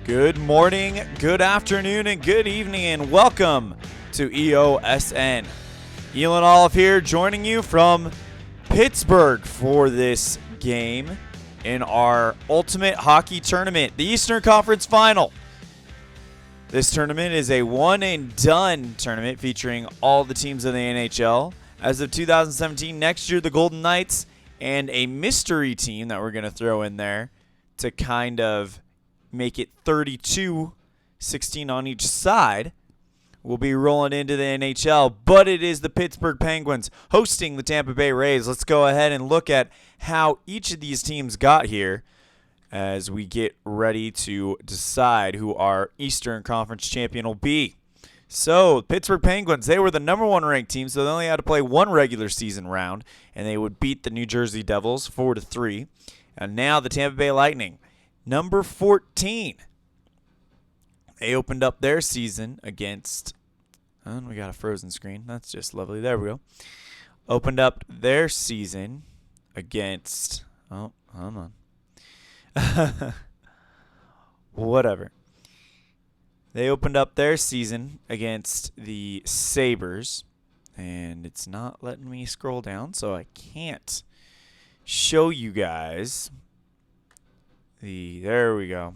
Good morning, good afternoon, and good evening, and welcome to EOSN. Elon Olive here, joining you from Pittsburgh for this game in our Ultimate Hockey Tournament, the Eastern Conference Final. This tournament is a one-and-done tournament featuring all the teams in the NHL. As of 2017, next year, the Golden Knights and a mystery team that we're going to throw in there to kind of make it 32, 16 on each side. We'll be rolling into the NHL, but it is the Pittsburgh Penguins hosting the Tampa Bay Rays. Let's go ahead and look at how each of these teams got here as we get ready to decide who our Eastern Conference champion will be. So, Pittsburgh Penguins, they were the number one ranked team, so they only had to play one regular season round, and they would beat the New Jersey Devils 4-3. And now the Tampa Bay Lightning, number 14. They opened up their season against, we got a frozen screen. That's just lovely. There we go. Opened up their season against, hold on. Whatever. They opened up their season against the Sabres, and it's not letting me scroll down, so I can't show you guys. There we go.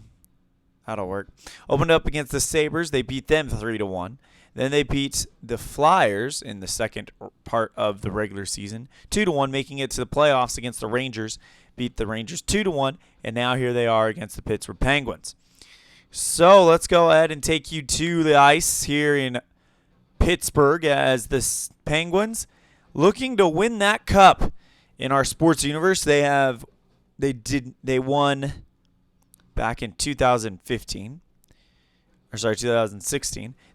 That'll work. Opened up against the Sabres. They beat them 3-1. Then they beat the Flyers in the second part of the regular season 2-1, making it to the playoffs against the Rangers. Beat the Rangers 2-1, and now here they are against the Pittsburgh Penguins. So let's go ahead and take you to the ice here in Pittsburgh as the Penguins looking to win that cup in our sports universe. They won back in 2016.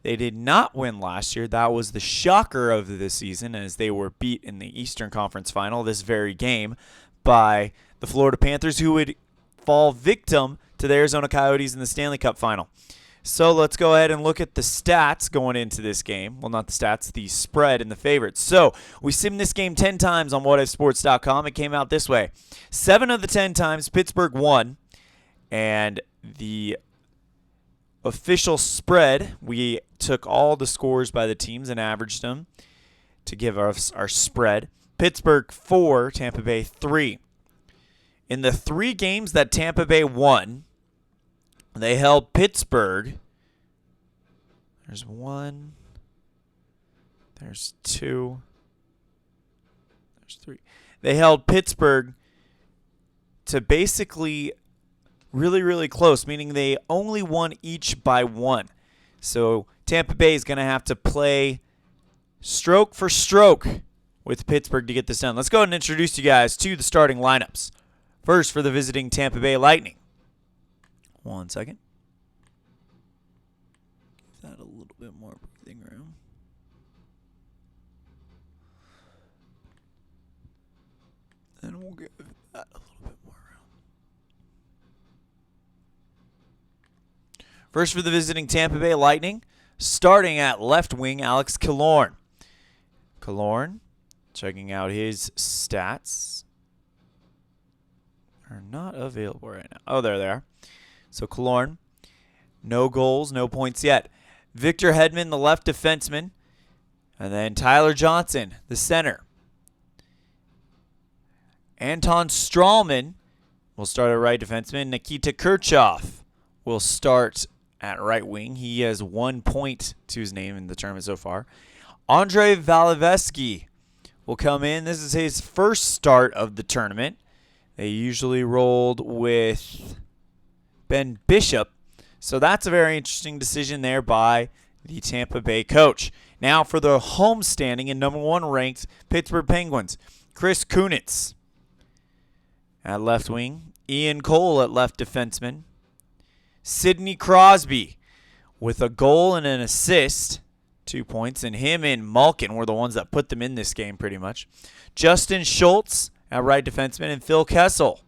They did not win last year. That was the shocker of the season as they were beat in the Eastern Conference Final this very game by the Florida Panthers, who would fall victim to the Arizona Coyotes in the Stanley Cup Final. So let's go ahead and look at the stats going into this game. Well, not the stats, the spread and the favorites. So we simmed this game 10 times on whatifsports.com. It came out this way. 7 of the 10 times Pittsburgh won, and the official spread, we took all the scores by the teams and averaged them to give us our spread. Pittsburgh 4, Tampa Bay 3. In the 3 games that Tampa Bay won, they held Pittsburgh. There's 1. There's 2. There's 3. They held Pittsburgh to basically really, really close, meaning they only won each by 1. So Tampa Bay is going to have to play stroke for stroke with Pittsburgh to get this done. Let's go ahead and introduce you guys to the starting lineups. First, for the visiting Tampa Bay Lightning. 1 second. Give that a little bit more breathing room. And we'll give that a little bit more room. First, for the visiting Tampa Bay Lightning, starting at left wing, Alex Killorn. Killorn, checking out his stats, are not available right now. Oh, there they are. So Killorn, no goals, no points yet. Victor Hedman, the left defenseman. And then Tyler Johnson, the center. Anton Strawman will start at right defenseman. Nikita Kirchhoff will start at right wing. He has 1 point to his name in the tournament so far. Andrei Vasilevsky will come in. This is his first start of the tournament. They usually rolled with Ben Bishop. So that's a very interesting decision there by the Tampa Bay coach. Now for the home standing and number 1 ranked Pittsburgh Penguins. Chris Kunitz at left wing. Ian Cole at left defenseman. Sidney Crosby with a goal and an assist. 2 points. And him and Malkin were the ones that put them in this game pretty much. Justin Schultz at right defenseman, and Phil Kessel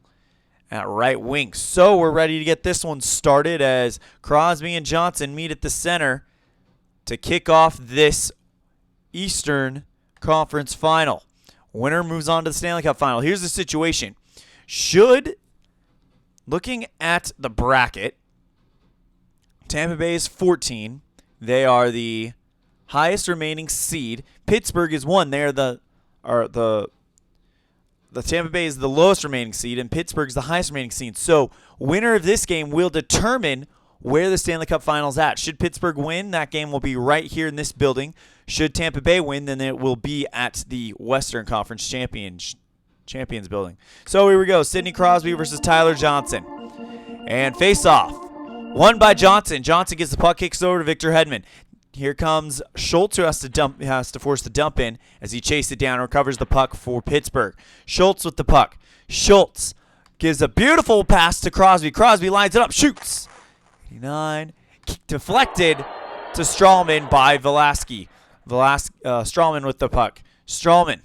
at right wing. So we're ready to get this one started as Crosby and Johnson meet at the center to kick off this Eastern Conference Final. Winner moves on to the Stanley Cup Final. Here's the situation. Looking at the bracket, Tampa Bay is 14. They are the highest remaining seed. Pittsburgh is 1. They are the Tampa Bay is the lowest remaining seed, and Pittsburgh is the highest remaining seed. So, winner of this game will determine where the Stanley Cup Final's at. Should Pittsburgh win, that game will be right here in this building. Should Tampa Bay win, then it will be at the Western Conference Champions building. So here we go. Sidney Crosby versus Tyler Johnson. And face-off. Won by Johnson. Johnson gets the puck, kicks over to Victor Hedman. Here comes Schultz, who has to force the dump in as he chases it down and recovers the puck for Pittsburgh. Schultz with the puck. Schultz gives a beautiful pass to Crosby. Crosby lines it up, shoots. 89. Deflected to Strawman by Velasquez. Strawman with the puck. Strawman.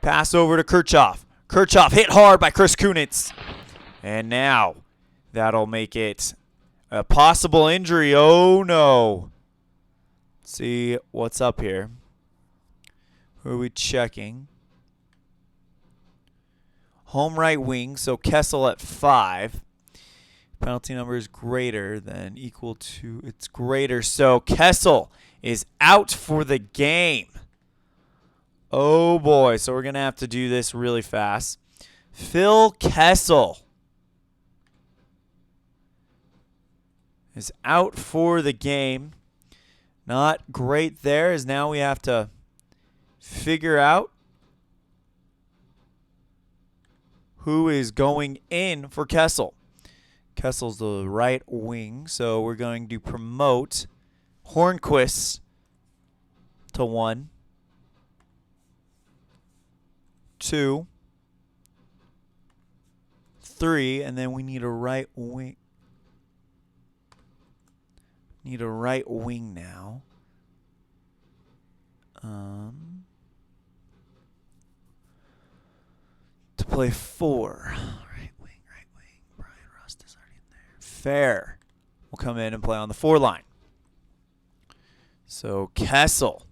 Pass over to Kirchhoff. Kirchhoff hit hard by Chris Kunitz. And now that'll make it a possible injury. Oh, no. Let's see what's up here. Who are we checking? Home right wing, so Kessel at 5. Penalty number is greater than equal to, it's greater. So Kessel is out for the game. Oh boy, so we're going to have to do this really fast. Phil Kessel is out for the game. Not great there, as now we have to figure out who is going in for Kessel. Kessel's the right wing, so we're going to promote Hornquist to 1, 2, 3, and then we need a right wing. Need a right wing now. To play 4. Fair will come in and play on the 4 line. So Kessel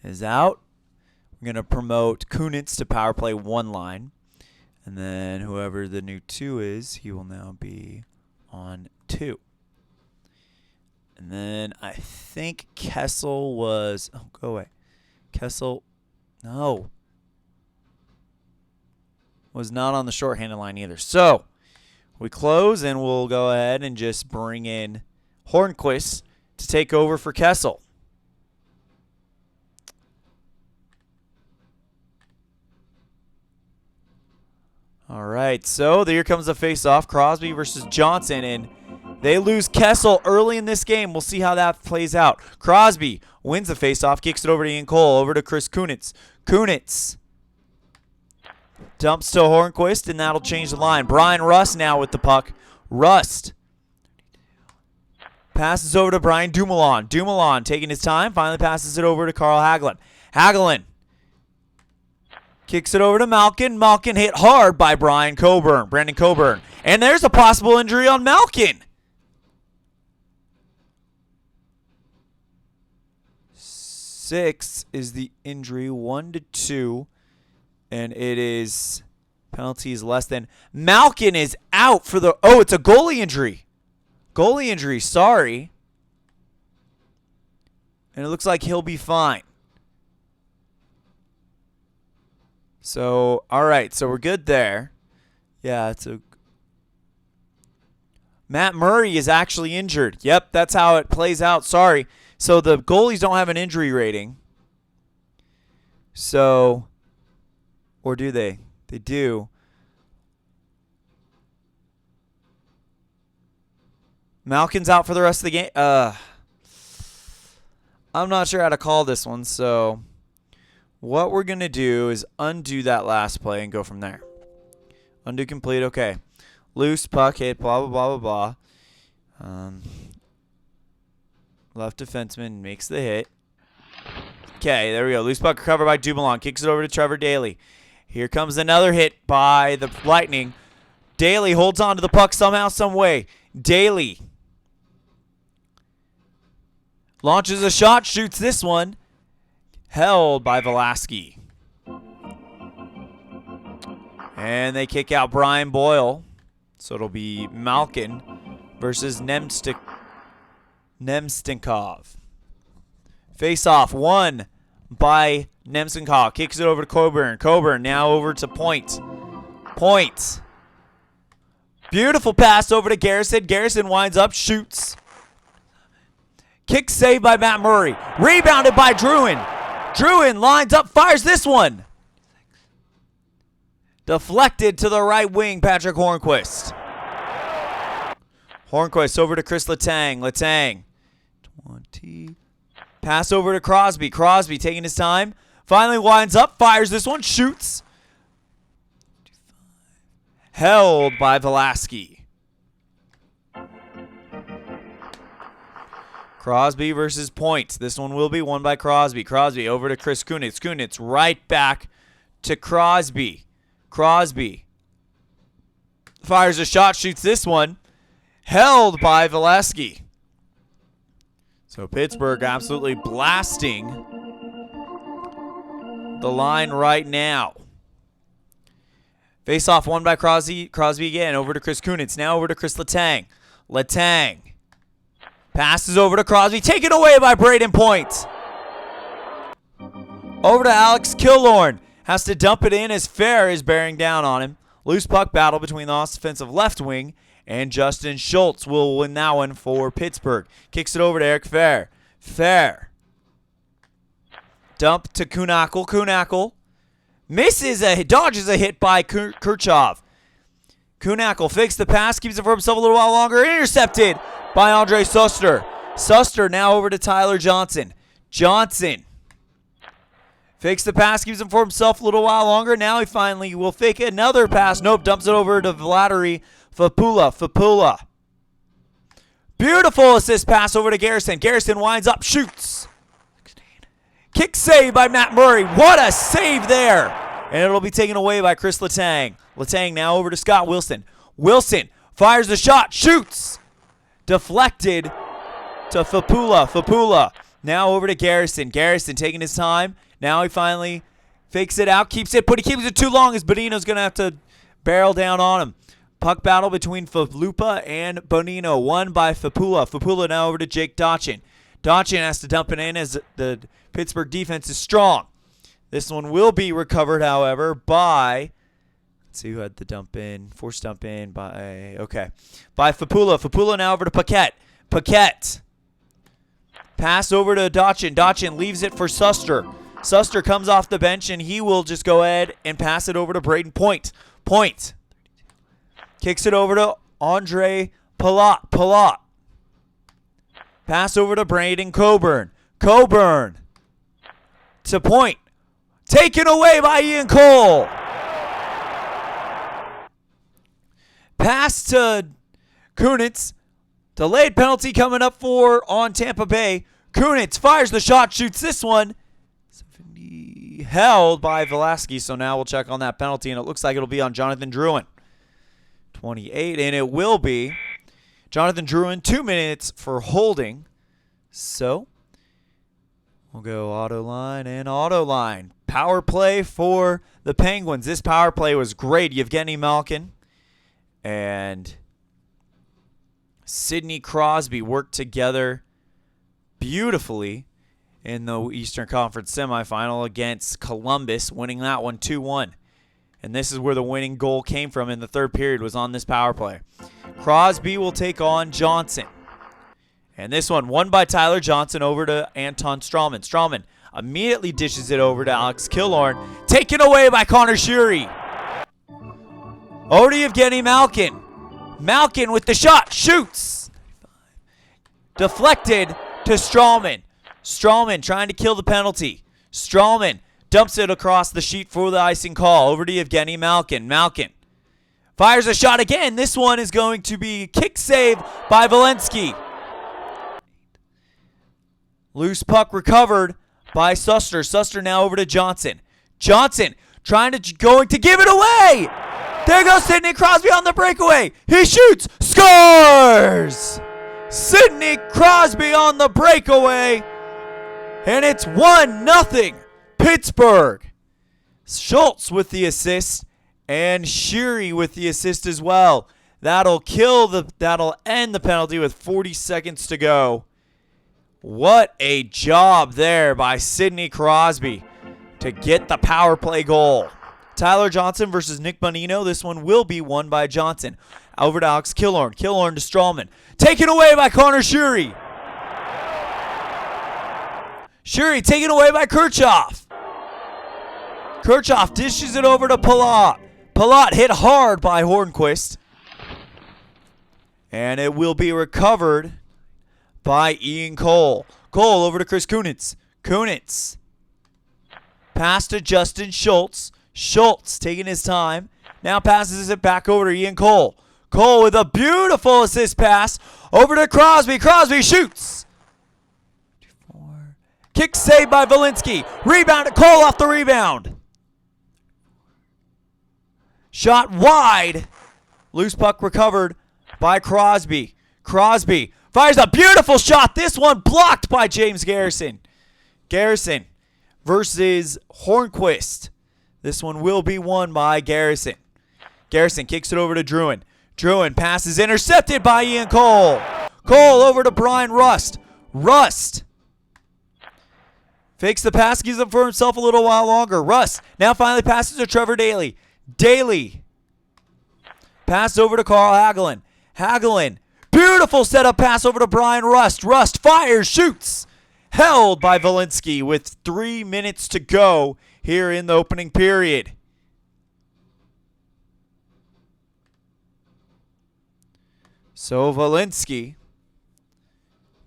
is out. We're going to promote Kunitz to power play 1 line. And then whoever the new 2 is, he will now be on 2. And then I think Kessel was... Oh, go away. Kessel... No. Was not on the shorthanded line either. So... we close, and we'll go ahead and just bring in Hornquist to take over for Kessel. All right, so here comes the face-off. Crosby versus Johnson, and they lose Kessel early in this game. We'll see how that plays out. Crosby wins the face-off, kicks it over to Ian Cole, over to Chris Kunitz. Kunitz dumps to Hornquist, and that'll change the line. Brian Rust now with the puck. Rust passes over to Brian Dumoulin. Dumoulin taking his time, finally passes it over to Carl Hagelin. Hagelin kicks it over to Malkin. Malkin hit hard by Brandon Coburn. And there's a possible injury on Malkin. 6 is the injury, 1-2. And it is penalties less than. Malkin is out for the... Oh, it's a goalie injury. Goalie injury, sorry. And it looks like he'll be fine. So, all right. So we're good there. Yeah, it's a... Matt Murray is actually injured. Yep, that's how it plays out. Sorry. So the goalies don't have an injury rating. So... Or do they? They do. Malkin's out for the rest of the game. I'm not sure how to call this one, so what we're going to do is undo that last play and go from there. Undo complete, okay. Loose, puck hit, blah, blah, blah, blah, blah. Left defenseman makes the hit. Okay, there we go. Loose puck recovered by Dumoulin. Kicks it over to Trevor Daley. Here comes another hit by the Lightning. Daley holds on to the puck somehow, some way. Daley launches a shot, shoots this one. Held by Velasquez. And they kick out Brian Boyle. So it'll be Malkin versus Nemstinkov. Face-off won by Nemstinkov. Kicks it over to Coburn. Coburn now over to Point. Point. Beautiful pass over to Garrison. Garrison winds up, shoots. Kick saved by Matt Murray. Rebounded by Druin. Druin lines up, fires this one. Deflected to the right wing, Patrick Hornquist. Hornquist over to Chris Letang. Letang. 20. Pass over to Crosby. Crosby taking his time. Finally winds up, fires this one, shoots. Held by Velasquez. Crosby versus Point. This one will be won by Crosby. Crosby over to Chris Kunitz. Kunitz right back to Crosby. Crosby fires a shot, shoots this one. Held by Velasquez. So Pittsburgh absolutely blasting the line right now. Face-off won by Crosby. Crosby again over to Chris Kunitz. Now over to Chris Letang. Letang. Passes over to Crosby. Taken away by Braden Point. Over to Alex Killorn. Has to dump it in as Fair is bearing down on him. Loose puck battle between the offensive left wing and Justin Schultz will win that one for Pittsburgh. Kicks it over to Eric Fair. Fair. Dump to Kuhnhackl. Kuhnhackl dodges a hit by Kirchhoff. Kuhnhackl fakes the pass, keeps it for himself a little while longer. Intercepted by Andre Suster. Suster now over to Tyler Johnson. Johnson fakes the pass, keeps it for himself a little while longer. Now he finally will fake another pass. Nope, dumps it over to Vladimir Fapula. Fapula. Beautiful assist pass over to Garrison. Garrison winds up, shoots. Kick save by Matt Murray. What a save there. And it'll be taken away by Chris Letang. Letang now over to Scott Wilson. Wilson fires the shot, shoots. Deflected to Fapula. Fapula now over to Garrison. Garrison taking his time. Now he finally fakes it out, keeps it, but he keeps it too long as Bonino's going to have to barrel down on him. Puck battle between Falupa and Bonino, won by Fapula. Fapula now over to Jake Dotchin. Dotchin has to dump it in as the Pittsburgh defense is strong. This one will be recovered, however, by, let's see who had the dump in, forced dump in by Fapula. Fapula now over to Paquette. Paquette. Pass over to Dotchin. Dotchin leaves it for Suster. Suster comes off the bench, and he will just go ahead and pass it over to Braden Point. Point. Kicks it over to Andre Palat. Palat. Pass over to Braden Coburn. Coburn. To Point. Taken away by Ian Cole. Pass to Kunitz. Delayed penalty coming up on Tampa Bay. Kunitz fires the shot, shoots this one. Held by Velasquez, so now we'll check on that penalty, and it looks like it'll be on Jonathan Drouin. 28, and it will be. Jonathan Drouin, 2 minutes for holding. So we'll go auto line and auto line. Power play for the Penguins. This power play was great. Evgeny Malkin and Sidney Crosby worked together beautifully in the Eastern Conference semifinal against Columbus, winning that one 2-1. And this is where the winning goal came from in the third period, was on this power play. Crosby will take on Johnson. And this one won by Tyler Johnson over to Anton Strawman. Strawman immediately dishes it over to Alex Killorn. Taken away by Connor Sheary. Over to Evgeny Malkin. Malkin with the shot. Shoots. Deflected to Strawman. Strawman trying to kill the penalty. Strawman dumps it across the sheet for the icing call. Over to Evgeny Malkin. Malkin fires a shot again. This one is going to be kick save by Valensky. Loose puck recovered by Suster. Suster now over to Johnson. Johnson going to give it away. There goes Sidney Crosby on the breakaway. He shoots. Scores! Sidney Crosby on the breakaway. And it's 1-0 Pittsburgh. Schultz with the assist and Sheary with the assist as well. That'll end the penalty with 40 seconds to go. What a job there by Sidney Crosby to get the power play goal. Tyler Johnson versus Nick Bonino. This one will be won by Johnson. Over to Alex Killorn. Killorn to Strawman. Taken away by Connor Sherry. Sherry taken away by Kirchhoff. Kirchhoff dishes it over to Palat. Palat hit hard by Hornquist. And it will be recovered by Ian Cole. Cole over to Chris Kunitz. Kunitz. Pass to Justin Schultz. Schultz taking his time. Now passes it back over to Ian Cole. Cole with a beautiful assist pass over to Crosby. Crosby shoots. Kick saved by Valinsky. Rebound to Cole off the rebound. Shot wide. Loose puck recovered by Crosby. Crosby fires a beautiful shot. This one blocked by James Garrison. Garrison versus Hornquist. This one will be won by Garrison. Garrison kicks it over to Druin. Druin passes intercepted by Ian Cole. Cole over to Brian Rust. Rust fakes the pass, gives it for himself a little while longer. Rust now finally passes to Trevor Daley. Daley pass over to Carl Hagelin. Hagelin, beautiful setup pass over to Brian Rust. Rust fires, shoots. Held by Valinsky with 3 minutes to go here in the opening period. So Valinsky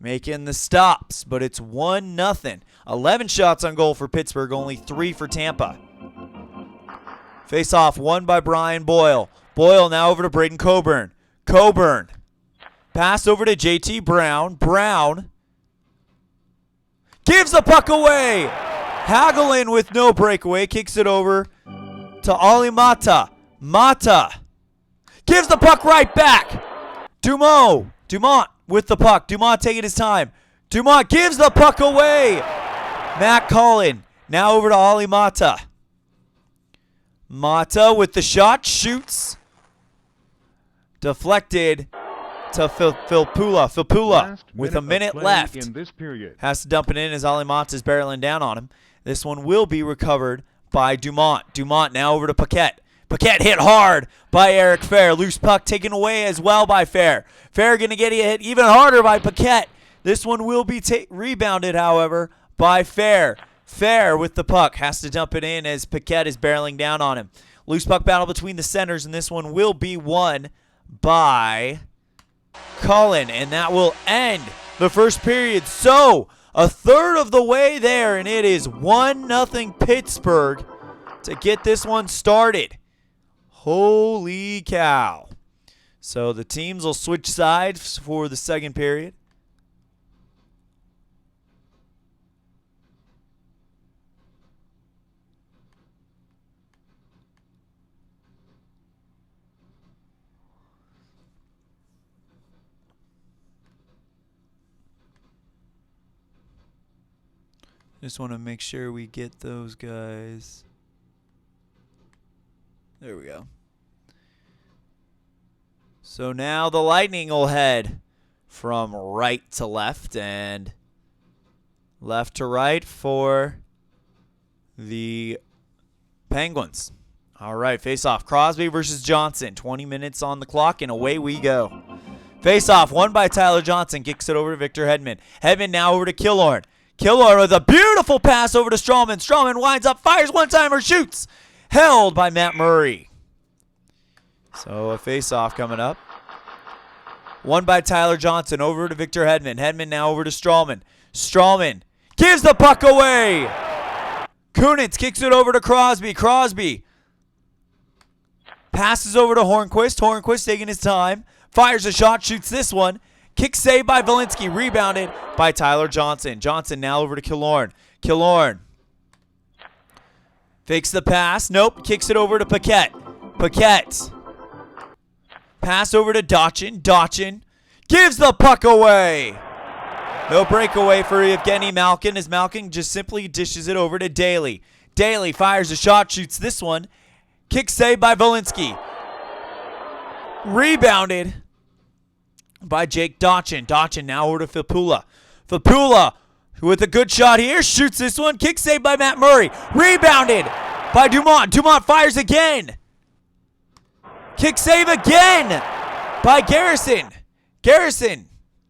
making the stops, but it's 1-0. 11 shots on goal for Pittsburgh, only 3 for Tampa. Face-off won by Brian Boyle. Boyle now over to Braden Coburn. Coburn. Pass over to JT Brown. Brown gives the puck away. Hagelin with no breakaway. Kicks it over to Olli Mata. Mata gives the puck right back. Dumont with the puck. Dumont taking his time. Dumont gives the puck away. Matt Cullen now over to Olli Mata. Mata with the shot. Shoots. Deflected to Filppula. Filppula with a minute left. In this period. Has to dump it in as Olli Mata is barreling down on him. This one will be recovered by Dumont. Dumont now over to Paquette. Paquette hit hard by Eric Fair. Loose puck taken away as well by Fair. Fair going to get hit even harder by Paquette. This one will be rebounded, however, by Fair. Fair with the puck. Has to dump it in as Paquette is barreling down on him. Loose puck battle between the centers, and this one will be won by Cullen. And that will end the first period. So, a third of the way there, and it is 1-0 Pittsburgh to get this one started. Holy cow. So the teams will switch sides for the second period. Just want to make sure we get those guys. There we go. So now the Lightning will head from right to left and left to right for the Penguins. All right, face-off. Crosby versus Johnson. 20 minutes on the clock, and away we go. Face-off won by Tyler Johnson. Kicks it over to Victor Hedman. Hedman now over to Killorn. Killorn with a beautiful pass over to Strawman. Strawman winds up, fires one-timer, shoots. Held by Matt Murray. So a face-off coming up. Won by Tyler Johnson over to Victor Hedman. Hedman now over to Strawman. Strawman gives the puck away. Kunitz kicks it over to Crosby. Crosby passes over to Hornquist. Hornquist taking his time. Fires a shot, shoots this one. Kick saved by Valinsky. Rebounded by Tyler Johnson. Johnson now over to Killorn. Killorn fakes the pass. Nope. Kicks it over to Paquette. Paquette. Pass over to Dotchin. Dotchin gives the puck away. No breakaway for Evgeny Malkin as Malkin just simply dishes it over to Daley. Daley fires a shot, shoots this one. Kick saved by Valinsky. Rebounded by Jake Dotchin. Dotchin now over to Filppula. Filppula with a good shot here. Shoots this one. Kick save by Matt Murray. Rebounded by Dumont. Dumont fires again. Kick save again by Garrison.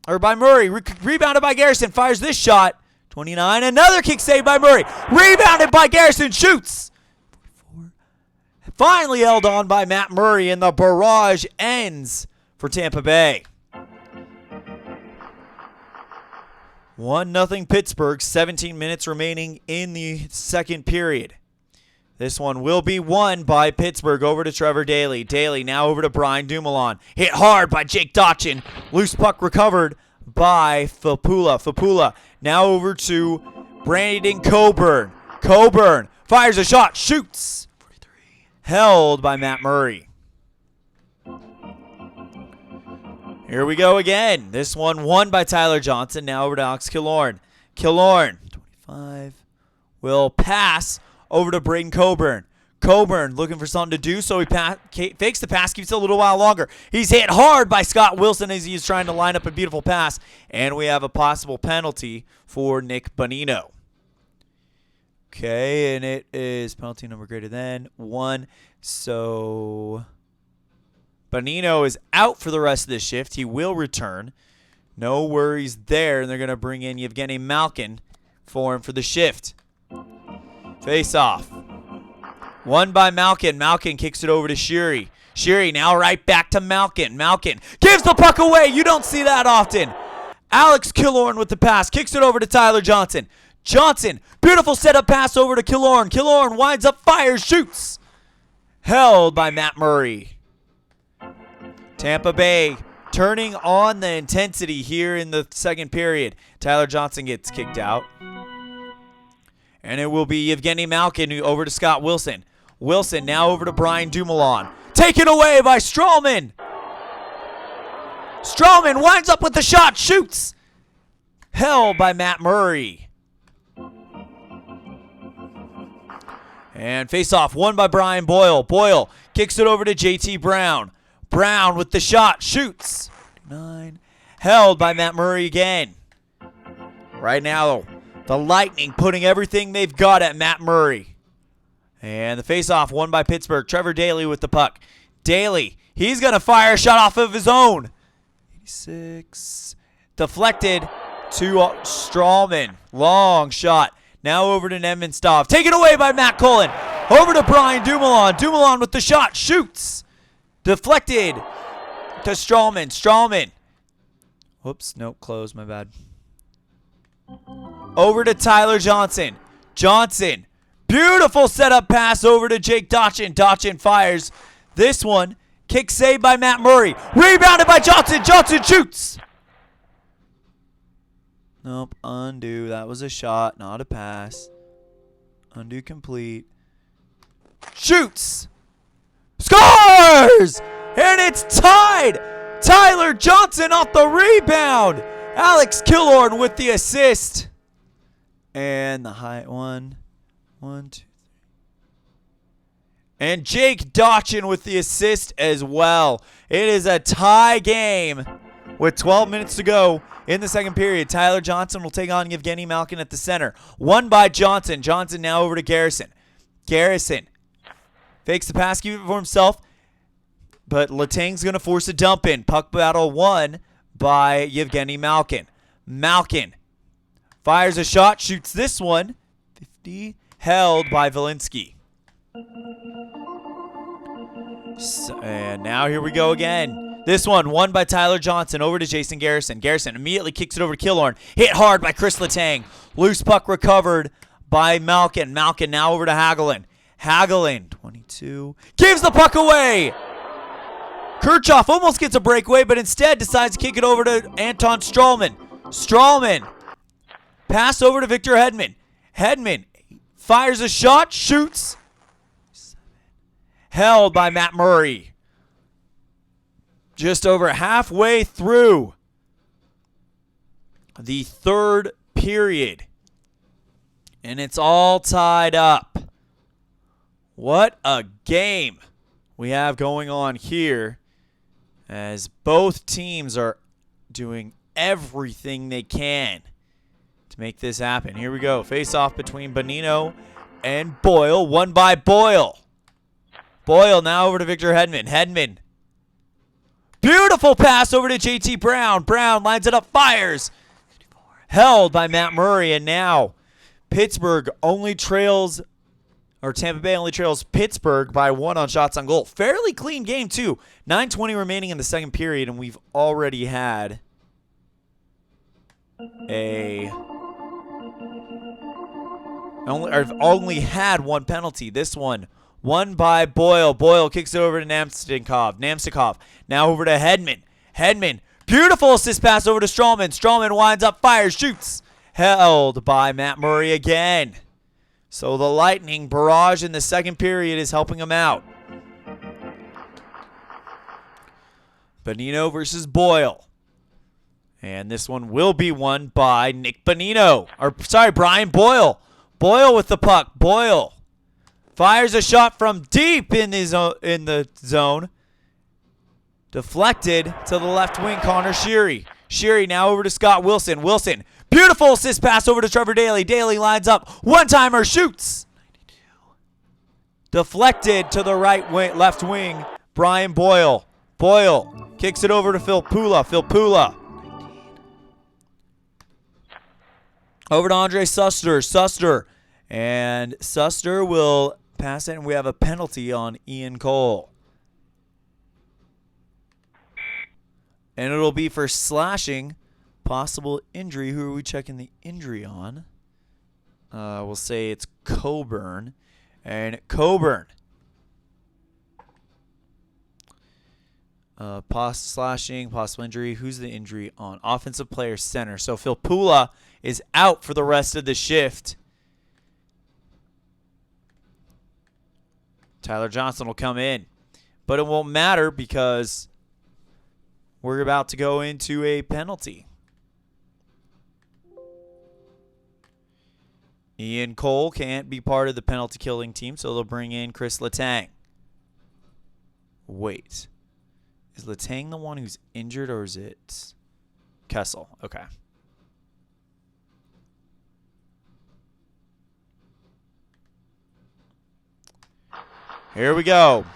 Or by Murray. Rebounded by Garrison. Fires this shot. 29. Another kick save by Murray. Rebounded by Garrison. Shoots. 44. Finally held on by Matt Murray, and the barrage ends for Tampa Bay. 1-0 Pittsburgh. 17 minutes remaining in the second period. This one will be won by Pittsburgh. Over to Trevor Daley. Daley now over to Brian Dumoulin. Hit hard by Jake Dotchin. Loose puck recovered by Filppula. Filppula now over to Brandon Coburn. Coburn fires a shot. Shoots. 43. Held by Matt Murray. Here we go again. This one won by Tyler Johnson. Now over to Alex Killorn. Killorn, 25, will pass over to Braden Coburn. Coburn looking for something to do, so he fakes the pass, keeps it a little while longer. He's hit hard by Scott Wilson as he's trying to line up a beautiful pass, and we have a possible penalty for Nick Bonino. Okay, and it is penalty number greater than 1, so Bonino is out for the rest of the shift. He will return. No worries there, and they're going to bring in Evgeny Malkin for him for the shift. Face off. Won by Malkin. Malkin kicks it over to Sheary. Sheary now right back to Malkin. Malkin gives the puck away. You don't see that often. Alex Killorn with the pass. Kicks it over to Tyler Johnson. Johnson, beautiful setup pass over to Killorn. Killorn winds up, fires, shoots. Held by Matt Murray. Tampa Bay turning on the intensity here in the second period. Tyler Johnson gets kicked out. And it will be Evgeny Malkin over to Scott Wilson. Wilson now over to Brian Dumoulin. Taken away by Strawman. Strawman winds up with the shot. Shoots. Held by Matt Murray. And face-off won by Brian Boyle. Boyle kicks it over to JT Brown. Brown with the shot. Shoots. 9. Held by Matt Murray again. Right now, the Lightning putting everything they've got at Matt Murray. And the face-off won by Pittsburgh. Trevor Daley with the puck. Daley, he's going to fire a shot off of his own. 86. Deflected to Strawman. Long shot. Now over to Nemenstov. Taken away by Matt Cullen. Over to Brian Dumoulin. Dumoulin with the shot. Shoots. Deflected to Strawman. Strawman. Whoops. Nope. Closed. My bad. Over to Tyler Johnson. Johnson. Beautiful setup pass over to Jake Dotchin. Dotchin fires this one. Kick saved by Matt Murray. Rebounded by Johnson. Johnson shoots. Nope. Undo. That was a shot, not a pass. Undo complete. Shoots. Scores! And it's tied. Tyler Johnson off the rebound. Alex Killorn with the assist. And the high one. 1, 2, 3. And Jake Dotchin with the assist as well. It is a tie game with 12 minutes to go in the second period. Tyler Johnson will take on Evgeny Malkin at the center. Won by Johnson. Johnson now over to Garrison. Garrison fakes the pass, keeps it for himself. But Letang's going to force a dump in. Puck battle won by Evgeny Malkin. Malkin fires a shot, shoots this one. 50. Held by Valinsky. And now here we go again. This one won by Tyler Johnson over to Jason Garrison. Garrison immediately kicks it over to Killorn. Hit hard by Chris Letang. Loose puck recovered by Malkin. Malkin now over to Hagelin. Hagelin, 22, gives the puck away. Kirchhoff almost gets a breakaway, but instead decides to kick it over to Anton Strawman. Strawman. Pass over to Victor Hedman. Hedman fires a shot, shoots. 7. Held by Matt Murray. Just over halfway through the third period. And it's all tied up. What a game we have going on here as both teams are doing everything they can to make this happen. Here we go. Face-off between Bonino and Boyle. Won by Boyle. Boyle now over to Victor Hedman. Hedman. Beautiful pass over to JT Brown. Brown lines it up, fires. Held by Matt Murray, and now Pittsburgh only trails, or Tampa Bay only trails Pittsburgh by 1 on shots on goal. Fairly clean game, too. 9:20 remaining in the second period, and we've already had only had one penalty. This one won by Boyle. Boyle kicks it over to Namstnikov. Now over to Hedman. Hedman. Beautiful assist pass over to Strawman. Strawman winds up, fires, shoots. Held by Matt Murray again. So the Lightning barrage in the second period is helping them out. Bonino versus Boyle. And this one will be won by Nick Bonino. Brian Boyle. Boyle with the puck. Boyle fires a shot from deep in the zone. Deflected to the left wing, Connor Sheary. Sheary now over to Scott Wilson. Wilson, beautiful assist pass over to Trevor Daley. Daley lines up, one-timer, shoots. Deflected to the left wing, Brian Boyle. Boyle kicks it over to Phil Pula. Phil Pula. Over to Andre Suster. Suster. And Suster will pass it, and we have a penalty on Ian Cole. And it'll be for slashing, possible injury. Who are we checking the injury on? We'll say it's Coburn. And Coburn. Slashing, possible injury. Who's the injury on? Offensive player center. So Phil Pula is out for the rest of the shift. Tyler Johnson will come in. But it won't matter because we're about to go into a penalty. Ian Cole can't be part of the penalty killing team, so they'll bring in Chris Letang. Wait. Is Letang the one who's injured, or is it Kessel? Okay. Here we go.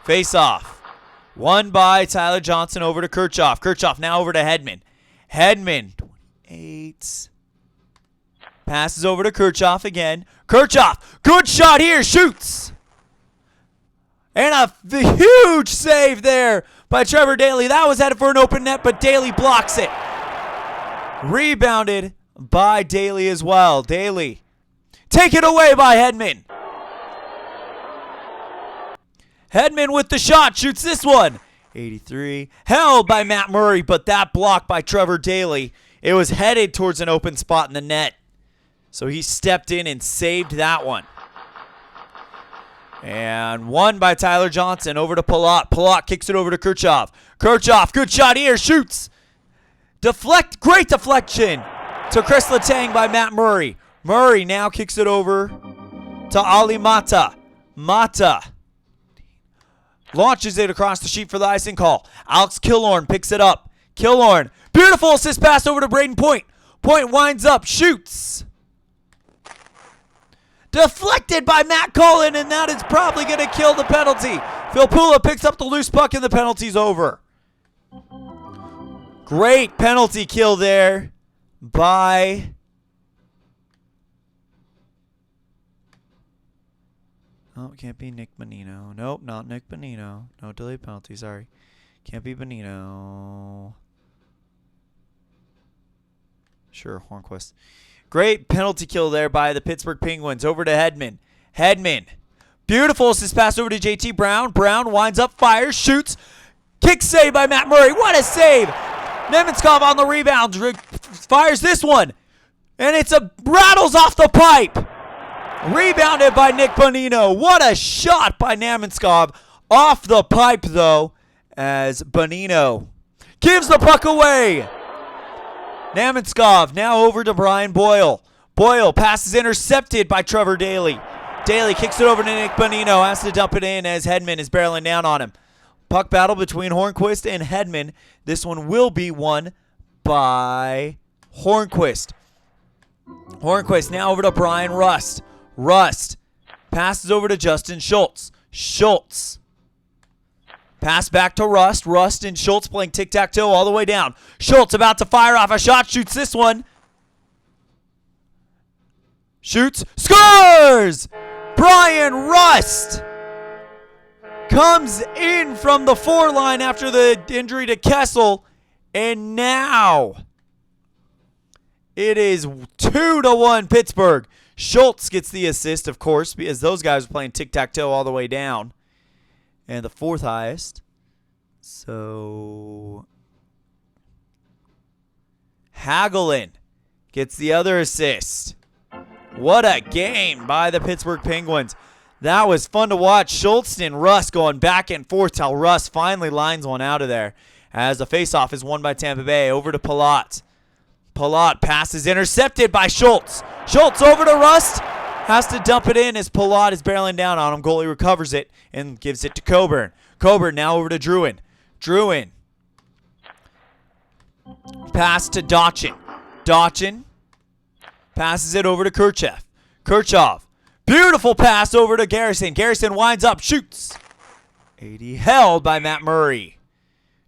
Face off. Won by Tyler Johnson over to Kirchhoff. Kirchhoff now over to Hedman. Hedman, 28. Passes over to Kirchhoff again. Kirchhoff, good shot here, shoots. And a huge save there by Trevor Daley. That was headed for an open net, but Daley blocks it. Rebounded by Daley as well. Daley, taken away by Hedman. Hedman with the shot, shoots this one. 83. Held by Matt Murray, but that blocked by Trevor Daley. It was headed towards an open spot in the net. So he stepped in and saved that one. And won by Tyler Johnson over to Palat. Palat kicks it over to Kirchhoff. Kirchhoff, good shot here, shoots. Great deflection to Chris Letang by Matt Murray. Murray now kicks it over to Ali Mata. Mata launches it across the sheet for the icing call. Alex Killorn picks it up. Killorn, beautiful assist pass over to Braden Point. Point winds up, shoots. Deflected by Matt Cullen, and that is probably going to kill the penalty. Phil Pula picks up the loose puck, and the penalty's over. Great penalty kill there by oh, it can't be Nick Bonino. Nope, not Nick Bonino. No delayed penalty, sorry. Can't be Bonino. Sure, Hornquist. Great penalty kill there by the Pittsburgh Penguins. Over to Hedman. Hedman. Beautiful assist pass over to JT Brown. Brown winds up, fires, shoots. Kick save by Matt Murray. What a save. Nemenskov on the rebound. Fires this one. And rattles off the pipe. Rebounded by Nick Bonino. What a shot by Nemenskov. Off the pipe, though, as Bonino gives the puck away. Nemenskov now over to Brian Boyle. Boyle passes intercepted by Trevor Daley. Daley kicks it over to Nick Bonino. Has to dump it in as Hedman is barreling down on him. Puck battle between Hornquist and Hedman. This one will be won by Hornquist. Hornquist now over to Brian Rust. Rust passes over to Justin Schultz. Schultz. Pass back to Rust. Rust and Schultz playing tic-tac-toe all the way down. Schultz about to fire off a shot. Shoots this one. Shoots. Scores! Brian Rust comes in from the four line after the injury to Kessel. And now it is 2-1 Pittsburgh. Schultz gets the assist, of course, because those guys are playing tic-tac-toe all the way down. And the fourth highest. So Hagelin gets the other assist. What a game by the Pittsburgh Penguins. That was fun to watch. Schultz and Rust going back and forth till Rust finally lines one out of there. As the faceoff is won by Tampa Bay. Over to Palat. Palat passes intercepted by Schultz. Schultz over to Rust. Has to dump it in as Palat is barreling down on him. Goalie recovers it and gives it to Coburn. Coburn now over to Druin. Druin. Pass to Dotchin. Dotchin passes it over to Kirchhoff. Kirchhoff. Beautiful pass over to Garrison. Garrison winds up, shoots. 80 held by Matt Murray.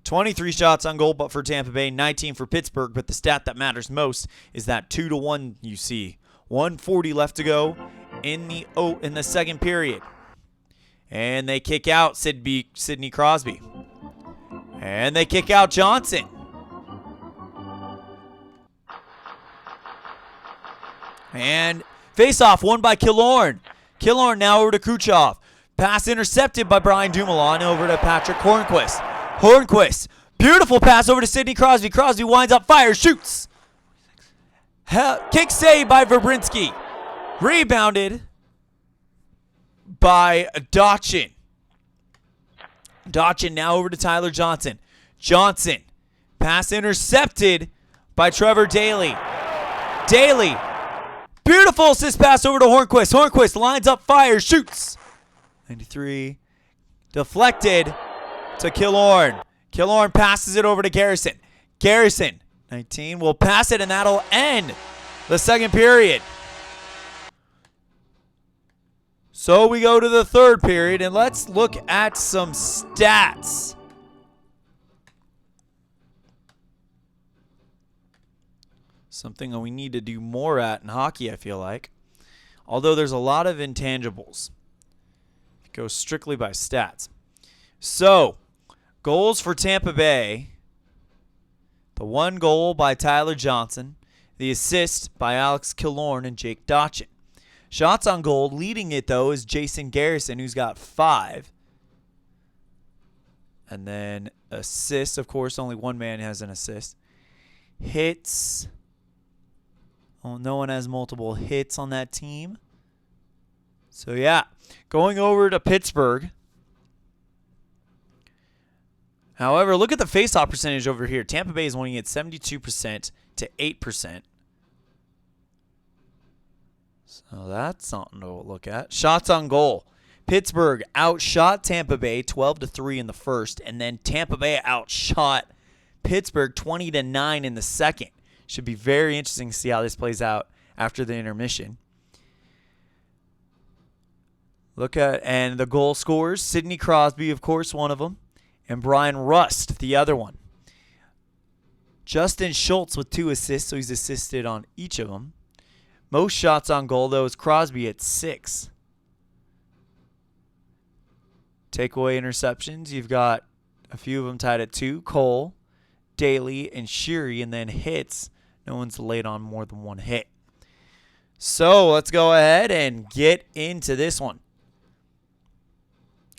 23 shots on goal, but for Tampa Bay, 19 for Pittsburgh. But the stat that matters most is that 2-1 you see. 1:40 left to go in the second period. And they kick out Sidney Crosby. And they kick out Johnson. And face-off won by Killorn. Killorn now over to Kuchov. Pass intercepted by Brian Dumoulin over to Patrick Hornquist. Hornquist. Beautiful pass over to Sidney Crosby. Crosby winds up, fires, shoots. Kick save by Verbrinski. Rebounded by Dotchin. Dotchin now over to Tyler Johnson. Johnson. Pass intercepted by Trevor Daley. Daley. Beautiful assist pass over to Hornquist. Hornquist lines up, fires, shoots. 93. Deflected to Killorn. Killorn passes it over to Garrison. Garrison, 19, will pass it, and that'll end the second period. So we go to the third period, and let's look at some stats. Something that we need to do more at in hockey, I feel like. Although there's a lot of intangibles. It goes strictly by stats. So, goals for Tampa Bay. The one goal by Tyler Johnson. The assist by Alex Killorn and Jake Dotchin. Shots on goal, leading it, though, is Jason Garrison, who's got 5. And then assists, of course, only one man has an assist. Hits. Oh, no one has multiple hits on that team. So, yeah, going over to Pittsburgh. However, look at the faceoff percentage over here. Tampa Bay is winning at 72% to 8%. So that's something to look at. Shots on goal. Pittsburgh outshot Tampa Bay 12-3 in the first, and then Tampa Bay outshot Pittsburgh 20-9 in the second. Should be very interesting to see how this plays out after the intermission. Look at, and the goal scorers, Sidney Crosby, of course, one of them, and Brian Rust, the other one. Justin Schultz with 2 assists, so he's assisted on each of them. Most shots on goal, though, is Crosby at 6. Takeaway interceptions, you've got a few of them tied at 2. Cole, Daly, and Sheary, and then hits. No one's laid on more than one hit. So let's go ahead and get into this one.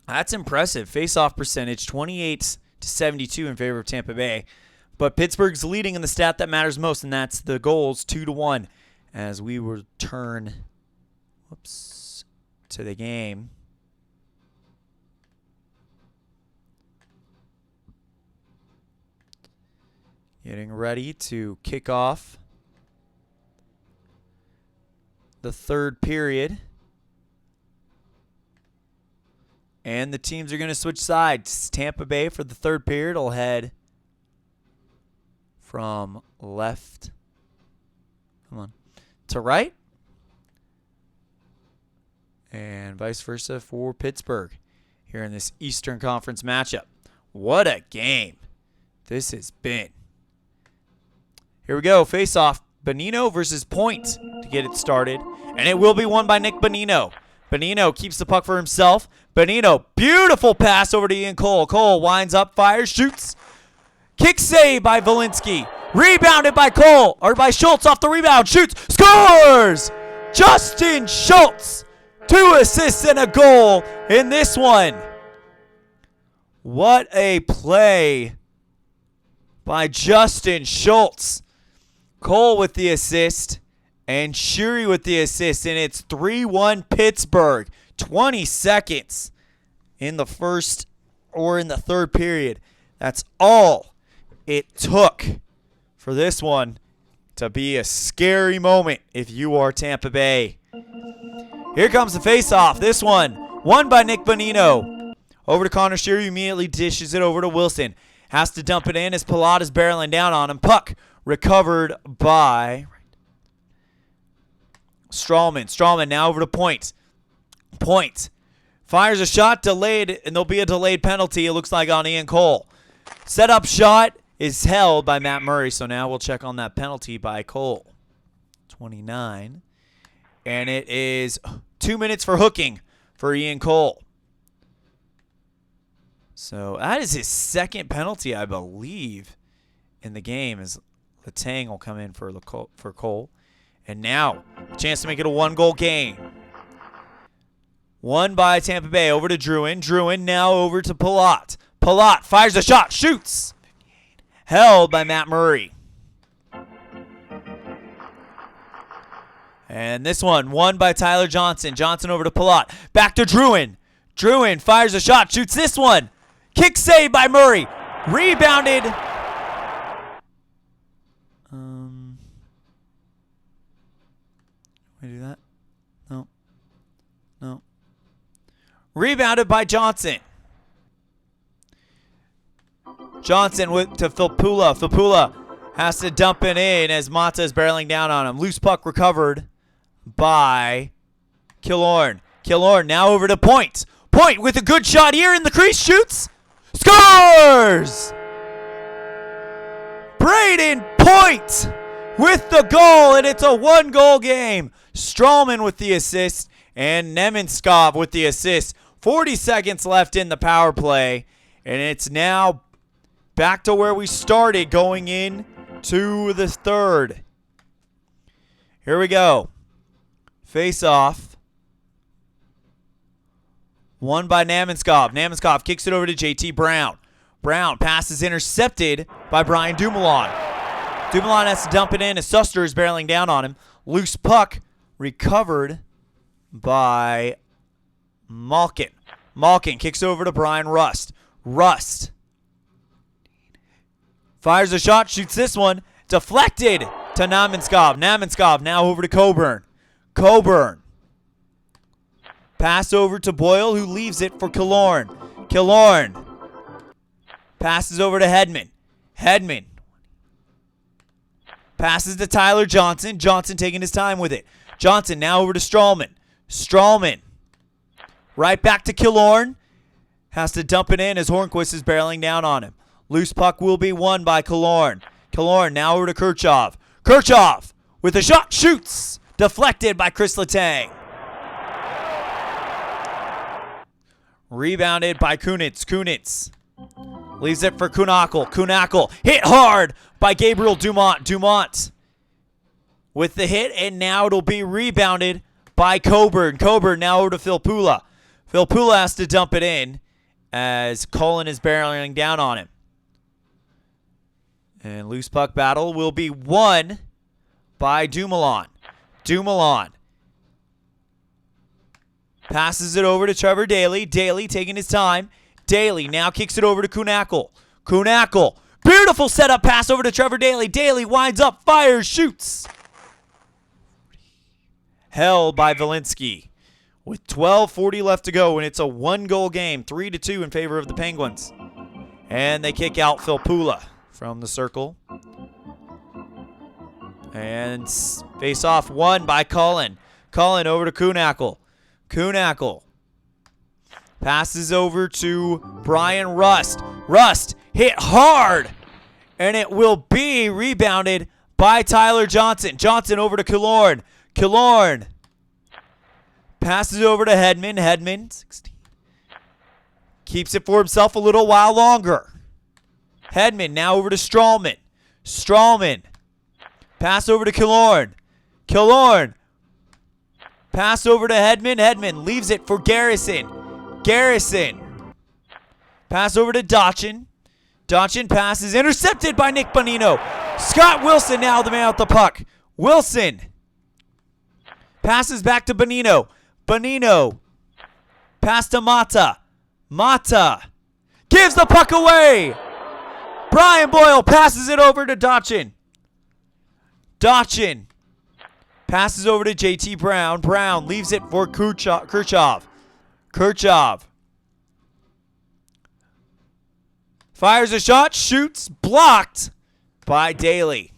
That's impressive. Face-off percentage, 28-72 in favor of Tampa Bay. But Pittsburgh's leading in the stat that matters most, and that's the goals, 2-1. As we return to the game. Getting ready to kick off the third period And the teams are going to switch sides. Tampa Bay for the third period will head from left to right. And vice versa for Pittsburgh here in this Eastern Conference matchup. What a game this has been. Here we go. Face-off. Bonino versus Point to get it started. And it will be won by Nick Bonino. Bonino keeps the puck for himself. Bonino, beautiful pass over to Ian Cole. Cole winds up, fires, shoots. Kick save by Walensky. Rebounded by Cole, or by Schultz off the rebound. Shoots, scores! Justin Schultz. 2 assists and a goal in this one. What a play by Justin Schultz. Cole with the assist and Shuri with the assist, and it's 3-1 Pittsburgh. 20 seconds in the first or in the third period. That's all it took for this one to be a scary moment if you are Tampa Bay. Here comes the face-off. This one won by Nick Bonino. Over to Connor Shuri, immediately dishes it over to Wilson. Has to dump it in as Palat is barreling down on him. Puck recovered by Strawman. Strawman now over to Point. Point fires a shot, delayed, and there'll be a delayed penalty, it looks like, on Ian Cole. Set up shot is held by Matt Murray, so now we'll check on that penalty by Cole. 29. And it is 2 minutes for hooking for Ian Cole. So that is his second penalty, I believe, in the game, as Letang will come in for Cole. And now, a chance to make it a one-goal game. Won by Tampa Bay. Over to Druin. Druin now over to Palat. Palat fires a shot. Shoots. Held by Matt Murray. And this one won by Tyler Johnson. Johnson over to Palat. Back to Druin. Druin fires a shot. Shoots this one. Kick save by Murray. Rebounded. We do that? No. No. Rebounded by Johnson. Johnson to Filppula. Filppula has to dump it in as Mata is barreling down on him. Loose puck recovered by Killorn. Killorn now over to Point. Point with a good shot here in the crease. Shoots. Scores! Braden Point with the goal, and it's a one-goal game. Strawman with the assist and Nemenskov with the assist. 40 seconds left in the power play, and it's now back to where we started going in to the third. Here we go. Face off. Won by Nemenskov. Nemenskov kicks it over to JT Brown. Brown pass is intercepted by Brian Dumoulin. Dumoulin has to dump it in as Suster is barreling down on him. Loose puck recovered by Malkin. Malkin kicks over to Brian Rust. Rust fires a shot, shoots this one. Deflected to Nemenskov. Nemenskov now over to Coburn. Coburn. Pass over to Boyle, who leaves it for Killorn. Killorn passes over to Hedman. Hedman passes to Tyler Johnson. Johnson taking his time with it. Johnson now over to Strawman. Strawman right back to Killorn. Has to dump it in as Hornquist is barreling down on him. Loose puck will be won by Killorn. Killorn now over to Kirchhoff. Kirchhoff with a shot. Shoots. Deflected by Chris Letang. Rebounded by Kunitz. Kunitz leaves it for Kunackle. Kunackle hit hard by Gabriel Dumont. Dumont with the hit, and now it'll be rebounded by Coburn. Coburn now over to Filppula. Filppula has to dump it in as Cullen is barreling down on him. And loose puck battle will be won by Dumoulin. Dumoulin passes it over to Trevor Daley. Daley taking his time. Daley now kicks it over to Kunackle. Kunackle. Beautiful setup pass over to Trevor Daley. Daley winds up, fires, shoots. Held by Walensky. with 12:40 left to go, and it's a one-goal game, 3-2 in favor of the Penguins. And they kick out Filppula from the circle. And face-off won by Cullen. Cullen over to Kuhnhackl. Kuhnhackl passes over to Brian Rust. Rust hit hard, and it will be rebounded by Tyler Johnson. Johnson over to Killorn. Killorn passes over to Hedman. Hedman 16. Keeps it for himself a little while longer. Hedman now over to Strawman. Strawman. Pass over to Killorn. Killorn. Pass over to Hedman. Hedman leaves it for Garrison. Garrison. Pass over to Dotchin. Dotchin passes intercepted by Nick Bonino. Scott Wilson now the man with the puck. Wilson. Passes back to Bonino. Bonino. Pass to Mata. Mata. Gives the puck away. Brian Boyle passes it over to Dotchin. Dotchin. Passes over to JT Brown. Brown leaves it for Kirchhoff. Kirchhoff. Fires a shot. Shoots. Blocked by Daly.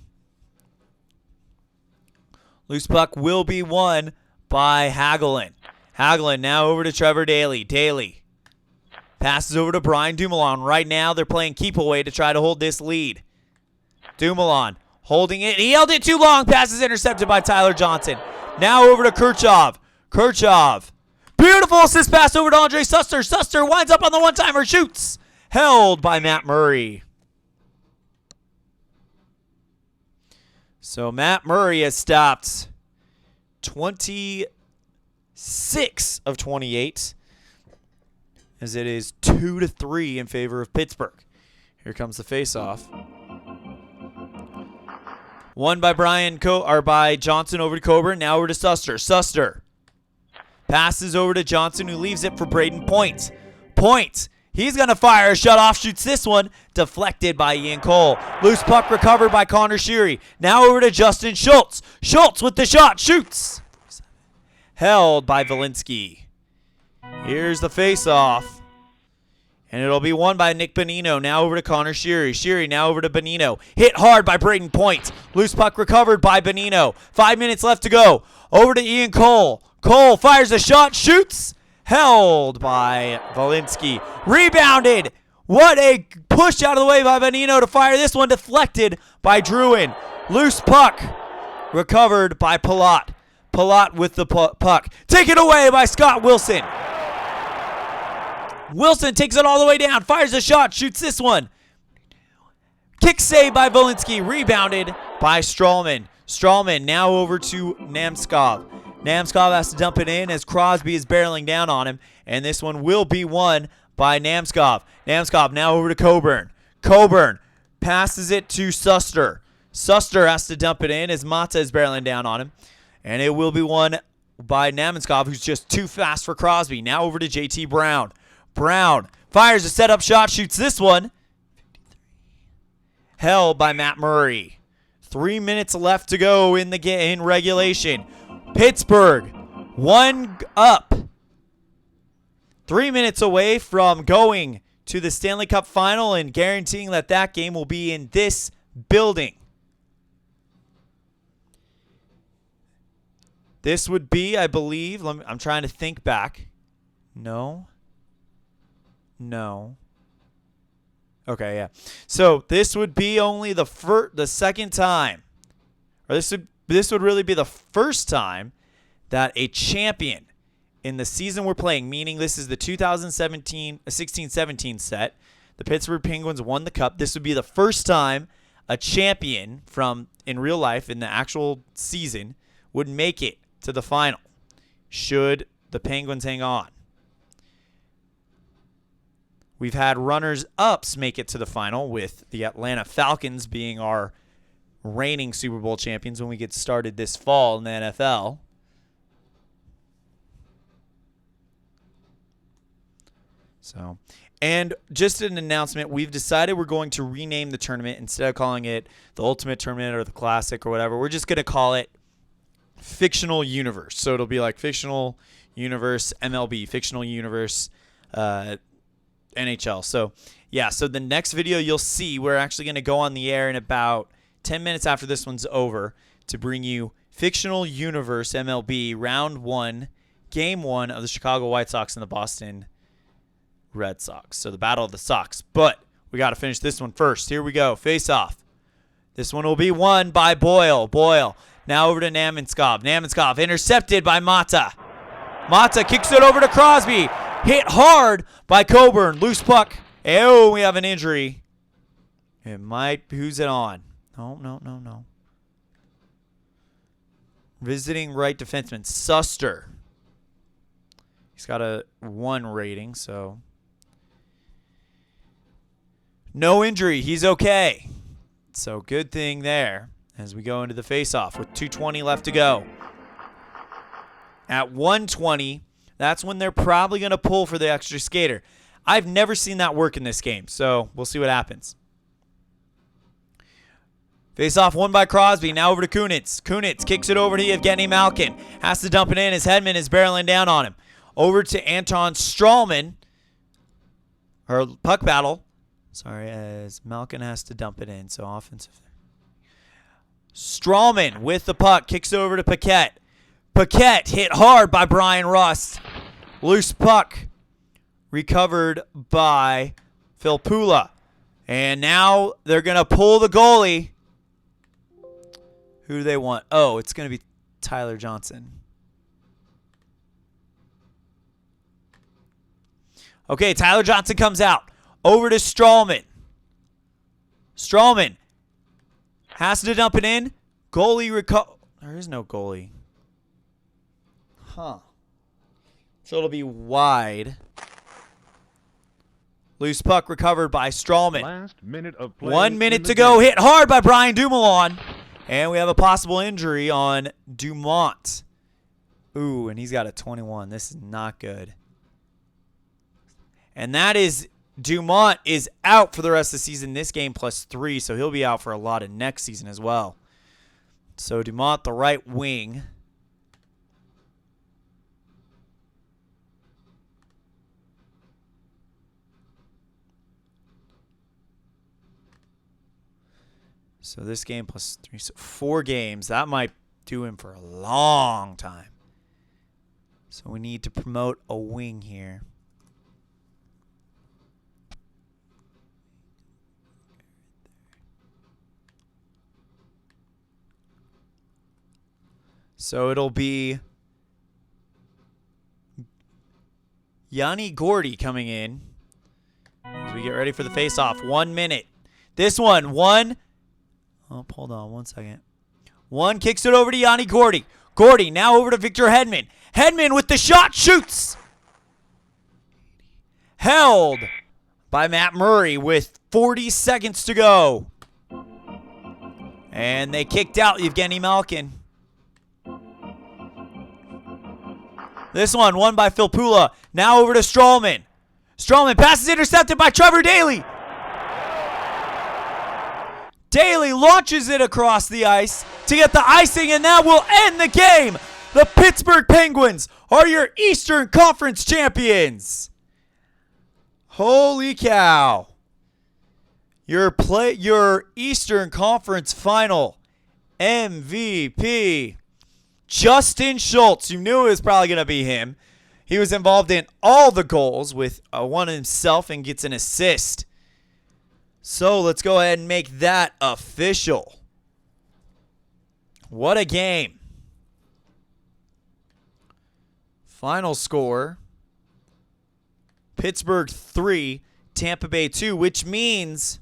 Loose puck will be won by Hagelin. Hagelin now over to Trevor Daly. Daly passes over to Brian Dumoulin. Right now they're playing keep away to try to hold this lead. Dumoulin holding it. He held it too long. Passes intercepted by Tyler Johnson. Now over to Kirchhoff. Kirchhoff. Beautiful assist pass over to Andre Suster. Suster winds up on the one-timer. Shoots. Held by Matt Murray. So Matt Murray has stopped 26 of 28, as it is 2-3 in favor of Pittsburgh. Here comes the face-off. Won by by Johnson over to Coburn. Now over to Suster. Suster passes over to Johnson, who leaves it for Braden Point. Point. He's going to fire a shutoff. Shoots this one. Deflected by Ian Cole. Loose puck recovered by Connor Sheary. Now over to Justin Schultz. Schultz with the shot. Shoots. Held by Valinsky. Here's the face-off. And it'll be won by Nick Bonino. Now over to Connor Sheary. Sheary now over to Bonino. Hit hard by Braden Point. Loose puck recovered by Bonino. 5 minutes left to go. Over to Ian Cole. Cole fires a shot. Shoots. Held by Valinsky. Rebounded. What a push out of the way by Bonino to fire this one. Deflected by Druin. Loose puck. Recovered by Palat. Palat with the puck. Taken away by Scott Wilson. Wilson takes it all the way down. Fires a shot. Shoots this one. Kick save by Valinsky. Rebounded by Strawman. Strawman now over to Namskov. Namskov has to dump it in as Crosby is barreling down on him. And this one will be won by Namskov. Namskov now over to Coburn. Coburn passes it to Suster. Suster has to dump it in as Mata is barreling down on him. And it will be won by Namskov, who's just too fast for Crosby. Now over to JT Brown. Brown fires a setup shot. Shoots this one. Held by Matt Murray. 3 minutes left to go in the in regulation. Pittsburgh, 1 up. 3 minutes away from going to the Stanley Cup Final and guaranteeing that that game will be in this building. This would be, I believe, I'm trying to think back. No. Okay, yeah. So this would be only the second time, or this would really be the first time that a champion in the season we're playing, meaning this is the 2016-17 set, the Pittsburgh Penguins won the Cup. This would be the first time a champion in real life, in the actual season, would make it to the final, should the Penguins hang on. We've had runners-ups make it to the final, with the Atlanta Falcons being our reigning Super Bowl champions when we get started this fall in the NFL. So, and just an announcement, we've decided we're going to rename the tournament. Instead of calling it the Ultimate Tournament or the Classic or whatever, we're just going to call it Fictional Universe. So it'll be like Fictional universe MLB, fictional universe NHL. So, yeah, so the next video you'll see, we're actually going to go on the air in about 10 minutes after this one's over to bring you fictional universe MLB round 1, game 1 of the Chicago White Sox and the Boston Red Sox. So the Battle of the Sox. But we got to finish this one first. Here we go. Face off. This one will be won by Boyle. Boyle now over to Namenskov. Namenskov intercepted by Mata. Mata kicks it over to Crosby. Hit hard by Coburn. Loose puck. Oh, we have an injury. It might. Who's it on? No. Visiting right defenseman, Suster. He's got a 1 rating, so. No injury. He's okay. So good thing there as we go into the faceoff with 2:20 left to go. At 1:20, that's when they're probably going to pull for the extra skater. I've never seen that work in this game, so we'll see what happens. Face-off won by Crosby. Now over to Kunitz. Kunitz kicks it over to Evgeny Malkin. Has to dump it in as Hedman is barreling down on him. Over to Anton Strawman. Or puck battle. Sorry, as Malkin has to dump it in. So offensive. Strawman with the puck. Kicks it over to Paquette. Paquette hit hard by Brian Rust. Loose puck. Recovered by Phil Pula. And now they're going to pull the goalie. Who do they want? Oh, it's going to be Tyler Johnson. Okay, Tyler Johnson comes out. Over to Strawman. Strawman has to dump it in. Goalie there is no goalie. Huh. So it'll be wide. Loose puck recovered by Strawman. Last minute of play. 1 minute to go. Hit hard by Brian Dumoulin. And we have a possible injury on Dumont. Ooh, and he's got a 21. This is not good. And that is, Dumont is out for the rest of the season. This game +3, so he'll be out for a lot of next season as well. So Dumont, the right wing. So this game +3, so 4 games. That might do him for a long time. So we need to promote a wing here. So it'll be Yanni Gordy coming in as we get ready for the face-off. 1 minute. This one, Oh, hold on 1 second. One kicks it over to Yanni Gordy. Gordy now over to Victor Hedman. Hedman with the shot, shoots. Held by Matt Murray with 40 seconds to go. And they kicked out Evgeny Malkin. This one won by Phil Pula. Now over to Strawman. Strawman passes intercepted by Trevor Daley. Daley launches it across the ice to get the icing, and that will end the game. The Pittsburgh Penguins are your Eastern Conference champions. Holy cow. Your Eastern Conference final MVP, Justin Schultz. You knew it was probably going to be him. He was involved in all the goals with one himself and gets an assist. So let's go ahead and make that official. What a game. Final score, Pittsburgh 3, Tampa Bay 2, which means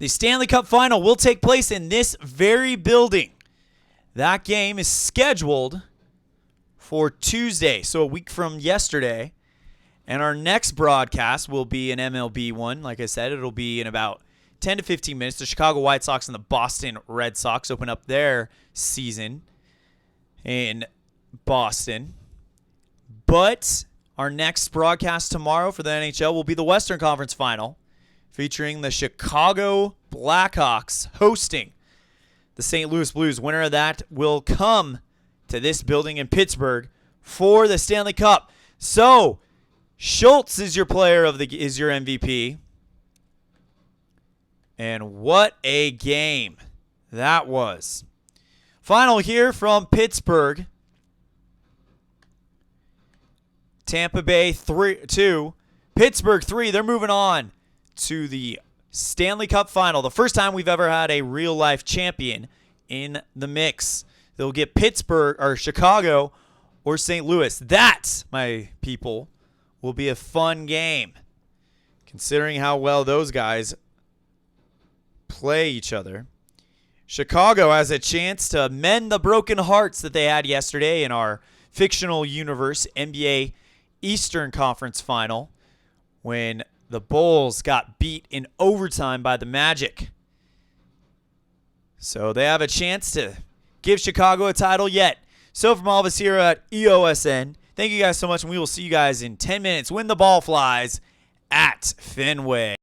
the Stanley Cup Final will take place in this very building. That game is scheduled for Tuesday, so a week from yesterday. And our next broadcast will be an MLB one. Like I said, it'll be in about 10 to 15 minutes. The Chicago White Sox and the Boston Red Sox open up their season in Boston. But our next broadcast tomorrow for the NHL will be the Western Conference Final, featuring the Chicago Blackhawks hosting the St. Louis Blues. Winner of that will come to this building in Pittsburgh for the Stanley Cup. So, Schultz is your your MVP. And what a game that was. Final here from Pittsburgh. Tampa Bay 2. Pittsburgh 3. They're moving on to the Stanley Cup final. The first time we've ever had a real-life champion in the mix. They'll get Pittsburgh or Chicago or St. Louis. That, my people, will be a fun game, considering how well those guys play each other. Chicago has a chance to mend the broken hearts that they had yesterday in our fictional universe NBA Eastern Conference Final when the Bulls got beat in overtime by the Magic. So they have a chance to give Chicago a title yet. So from all of us here at EOSN, thank you guys so much, and we will see you guys in 10 minutes when the ball flies at Fenway.